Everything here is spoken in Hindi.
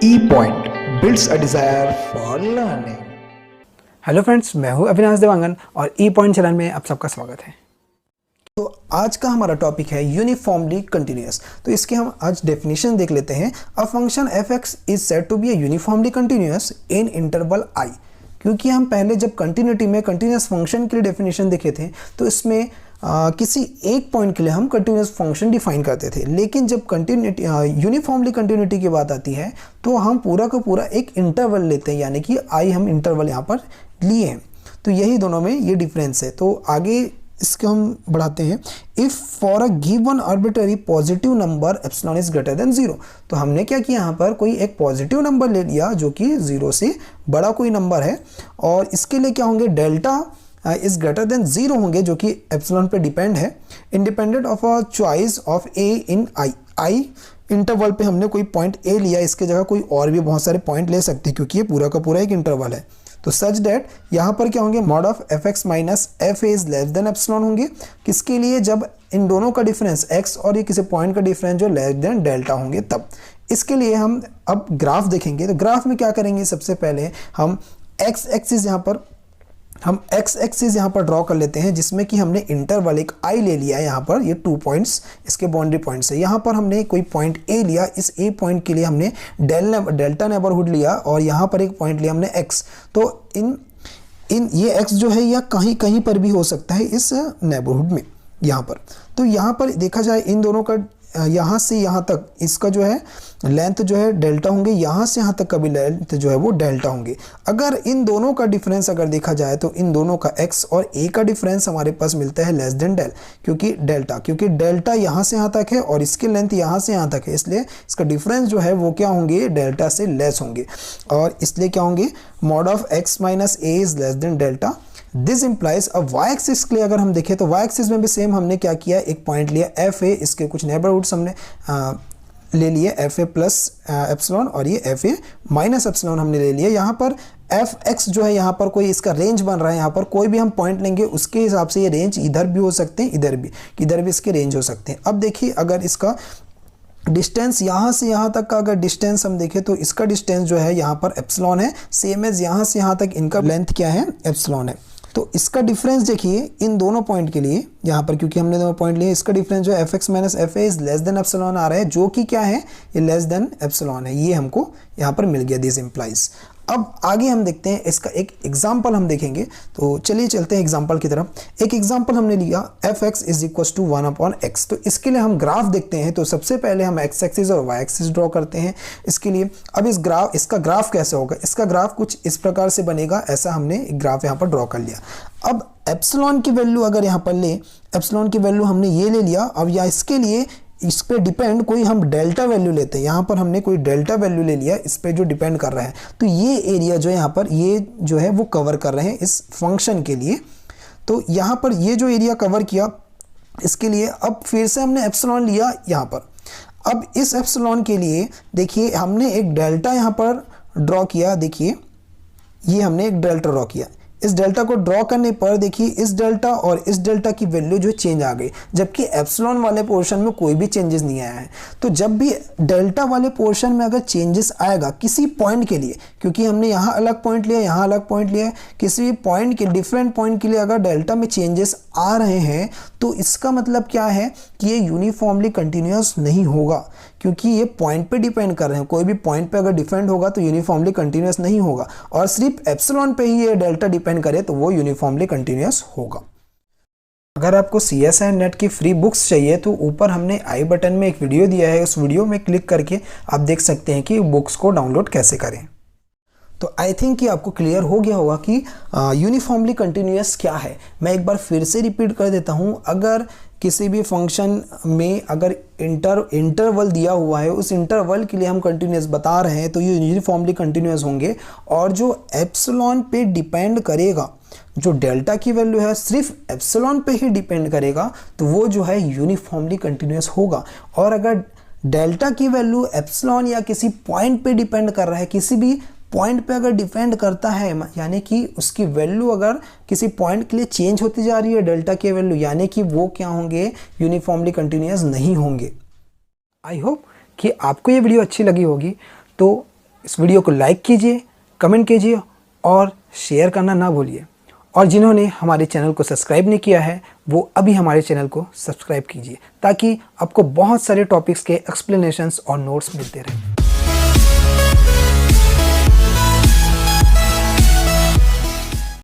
E point builds a desire for learning. Hello friends, मैं हूं अविनाश देवांगन और ई पॉइंट चैनल में आप सबका स्वागत है। तो आज का हमारा टॉपिक है यूनिफॉर्मली कंटिन्यूअस। तो इसके हम आज डेफिनेशन देख लेते हैं। A function f x is said to be a uniformly continuous in interval I. क्योंकि हम पहले जब कंटिन्यूटी में कंटिन्यूअस फंक्शन के लिए डेफिनेशन देखे थे तो इसमें किसी एक पॉइंट के लिए हम कंटिन्यूअस फंक्शन डिफाइन करते थे, लेकिन जब कंटिन्यूटी यूनिफॉर्मली कंटिन्यूटी की बात आती है तो हम पूरा का पूरा एक इंटरवल लेते हैं, यानी कि आई हम इंटरवल यहाँ पर लिए हैं। तो यही दोनों में ये डिफरेंस है। तो आगे इसको हम बढ़ाते हैं। If for a given arbitrary positive number epsilon is greater than 0। तो हमने क्या किया, यहाँ पर कोई एक पॉजिटिव नंबर ले लिया जो कि 0 से बड़ा कोई नंबर है, और इसके लिए क्या होंगे, डेल्टा इज ग्रेटर देन 0 होंगे, जो कि एप्सिलॉन पे डिपेंड है, independent of a choice of A in I. I interval पे हमने कोई पॉइंट ए लिया, इसके जगह कोई और भी बहुत सारे पॉइंट ले सकते हैं क्योंकि ये पूरा का पूरा एक इंटरवल है। तो सच डेट यहाँ पर क्या होंगे, mod of F x minus f a is less than epsilon होंगे। किसके लिए, जब इन दोनों का डिफरेंस एक्स और ये किसी पॉइंट का डिफरेंस जो लेस देन डेल्टा होंगे तब। इसके लिए हम अब ग्राफ देखेंगे। तो ग्राफ में क्या करेंगे, सबसे पहले हम एक्स एक्सिस यहाँ पर ड्रॉ कर लेते हैं, जिसमें कि हमने इंटरवल एक आई ले लिया है। यहाँ पर ये 2 पॉइंट्स इसके बाउंड्री पॉइंट्स है। यहाँ पर हमने कोई पॉइंट ए लिया, इस ए पॉइंट के लिए हमने डेल्टा नेबरहुड लिया, और यहाँ पर एक पॉइंट लिया हमने एक्स। तो इन ये एक्स जो है या कहीं कहीं पर भी हो सकता है इस नेबरहुड में यहाँ पर। तो यहाँ पर देखा जाए इन दोनों का यहाँ से यहाँ तक इसका जो है लेंथ जो है डेल्टा होंगे, यहाँ से यहाँ तक का भी लेंथ जो है वो डेल्टा होंगे। अगर इन दोनों का डिफरेंस अगर देखा जाए तो इन दोनों का x और a का डिफरेंस हमारे पास मिलता है लेस देन क्योंकि डेल्टा यहाँ से यहाँ तक है और इसकी लेंथ यहाँ से यहाँ तक है, इसलिए इसका डिफरेंस जो है वो क्या होंगे, डेल्टा से लेस होंगे, और इसलिए क्या होंगे, mod of x minus A is less then delta. This implies अब वाई एक्सिस के लिए अगर हम देखें तो वाई एक्सिस में भी सेम हमने क्या किया, एक पॉइंट लिया एफ ए, इसके कुछ नेबरहुड्स हमने ले लिए एफ ए प्लस एप्सिलॉन और ये एफ ए माइनस एप्सिलॉन हमने ले लिया। यहाँ पर एफ एक्स जो है यहाँ पर कोई इसका रेंज बन रहा है, यहाँ पर कोई भी हम पॉइंट लेंगे उसके हिसाब से ये रेंज इधर भी हो सकते हैं, इधर भी इसके रेंज हो सकते हैं। अब देखिए अगर इसका डिस्टेंस यहाँ से यहाँ तक का अगर डिस्टेंस हम देखें तो इसका डिस्टेंस जो है यहाँ पर एप्सिलॉन है, सेम एज यहाँ से यहाँ तक इनका लेंथ क्या है, एप्सिलॉन है। तो इसका डिफरेंस देखिए इन दोनों पॉइंट के लिए यहाँ पर, क्योंकि हमने दोनों पॉइंट लिए, इसका डिफरेंस जो है f x minus f a is less than epsilon आ रहा है, जो कि क्या है, ये लेस देन एप्सिलॉन है। ये हमको यहाँ पर मिल गया, दिस इंप्लाइज। अब आगे हम देखते हैं इसका एक एग्जाम्पल हम देखेंगे। तो चलिए चलते हैं एग्जाम्पल की तरफ। एक एग्जाम्पल हमने लिया F x is equal to 1/x। तो इसके लिए हम ग्राफ देखते हैं। तो सबसे पहले हम एक्स एक्सिस और वाई एक्सिस ड्रॉ करते हैं इसके लिए। अब इसका ग्राफ कैसे होगा, इसका ग्राफ कुछ इस प्रकार से बनेगा। ऐसा हमने एक ग्राफ यहाँ पर ड्रॉ कर लिया। अब एप्सिलॉन की वैल्यू अगर यहाँ पर ले, एप्सिलॉन की वैल्यू हमने ये ले लिया। अब या इसके लिए इस पे डिपेंड कोई हम डेल्टा वैल्यू लेते हैं, यहाँ पर हमने कोई डेल्टा वैल्यू ले लिया, इस पे जो डिपेंड कर रहा है। तो ये एरिया जो है यहाँ पर ये जो है वो कवर कर रहे हैं इस फंक्शन के लिए। तो यहाँ पर ये जो एरिया कवर किया इसके लिए अब फिर से हमने एप्सिलॉन लिया यहाँ पर। अब इस एप्सिलॉन के लिए देखिए हमने एक डेल्टा यहाँ पर ड्रॉ किया। देखिए ये हमने एक डेल्टा ड्रॉ किया। इस डेल्टा को ड्रॉ करने पर देखिए इस डेल्टा और इस डेल्टा की वैल्यू जो चेंज आ गई, जबकि एप्सिलॉन वाले पोर्शन में कोई भी चेंजेस नहीं आया है। तो जब भी डेल्टा वाले पोर्शन में अगर चेंजेस आएगा किसी पॉइंट के लिए, क्योंकि हमने यहाँ अलग पॉइंट लिया, यहाँ अलग पॉइंट लिया, किसी भी पॉइंट के डिफरेंट पॉइंट के लिए अगर डेल्टा में चेंजेस आ रहे हैं तो इसका मतलब क्या है कि ये यूनिफॉर्मली कंटिन्यूअस नहीं होगा, क्योंकि ये पॉइंट पे डिपेंड कर रहे हैं। कोई भी पॉइंट पे अगर डिपेंड होगा तो यूनिफॉर्मली कंटिन्यूअस नहीं होगा, और सिर्फ एप्सिलॉन पे ही ये डेल्टा डिपेंड करे तो वो यूनिफॉर्मली कंटिन्यूअस होगा। अगर आपको CSI नेट की फ्री बुक्स चाहिए तो यूपर हमने आई बटन में एक वीडियो दिया है, उस वीडियो में क्लिक करके आप देख सकते हैं कि बुक्स को डाउनलोड कैसे करें। तो आई थिंक कि आपको क्लियर हो गया होगा कि यूनिफॉर्मली कंटिन्यूअस क्या है। मैं एक बार फिर से रिपीट कर देता हूँ। अगर किसी भी फंक्शन में अगर इंटरवल दिया हुआ है, उस इंटरवल के लिए हम कंटिन्यूअस बता रहे हैं तो ये यूनिफॉर्मली कंटिन्यूअस होंगे, और जो एप्सिलॉन पे डिपेंड करेगा, जो डेल्टा की वैल्यू है सिर्फ एप्सिलॉन पे ही डिपेंड करेगा, तो वो जो है यूनिफॉर्मली कंटिन्यूअस होगा। और अगर डेल्टा की वैल्यू एप्सिलॉन या किसी पॉइंट पे डिपेंड कर रहा है, किसी भी पॉइंट पे अगर डिपेंड करता है, यानी कि उसकी वैल्यू अगर किसी पॉइंट के लिए चेंज होती जा रही है डेल्टा की वैल्यू, यानी कि वो क्या होंगे, यूनिफॉर्मली कंटिन्यूअस नहीं होंगे। आई होप कि आपको ये वीडियो अच्छी लगी होगी। तो इस वीडियो को लाइक कीजिए, कमेंट कीजिए और शेयर करना ना भूलिए। और जिन्होंने हमारे चैनल को सब्सक्राइब नहीं किया है वो अभी हमारे चैनल को सब्सक्राइब कीजिए, ताकि आपको बहुत सारे टॉपिक्स के एक्सप्लेनेशंस और नोट्स मिलते रहें।